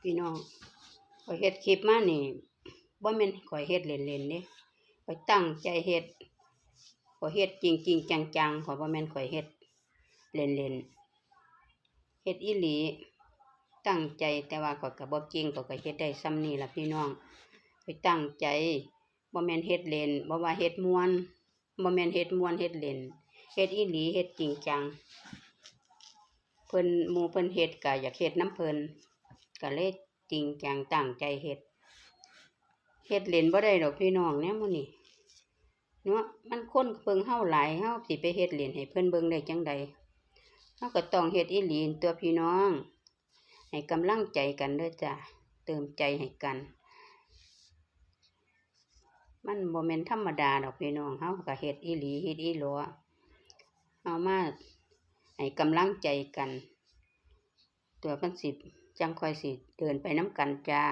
พี่น้องข้อยเฮ็ดคลิปมานี่บ่แม่นข้อยเฮ็ดเล่นๆเด้ข้อยตั้งใจเฮ็ดข้อยเฮ็ดจริงๆจังๆข้อยบ่แม่นข้อยเฮ็ดเล่นๆเฮ็ดอีหลีตั้งใจแต่ว่าข้อยก็บ่เก่งข้อยก็เฮ็ดได้ส่ำนี้ล่ะพี่น้องข้อยตั้งใจบ่แม่นเฮ็ดเล่นบ่ว่าเฮ็ดม่วนบ่แม่นเฮ็ดม่วนเฮ็ดเล่นเฮ็ดอีหลีเฮ็ดจริงจังเพิ่นหมู่เพิ่นเฮ็ดก็อยากเฮ็ดนำเพิ่นก็เลยจริงจังตั้งใจเฮ็ดเล่นบ่ได้ดอกพี่น้องแนวหมู่นี้เนาะมันคนเบิ่งเฮาหลายเฮาสิไปเฮ็ดเล่นให้เพิ่นเบิ่งได้จั่งใดเฮาก็ต้องเฮ็ดอีหลีตั่วพี่น้องให้กำลังใจกันเด้อจ้ะเติมใจให้กันมันบ่แม่นธรรมดาดอกพี่น้องเฮาก็เฮ็ดอีหลีเฮ็ดอีหลัวเฮามาให้กำลังใจกันตัวมันสิจังค่อยสิเดินไปนำกันจ้า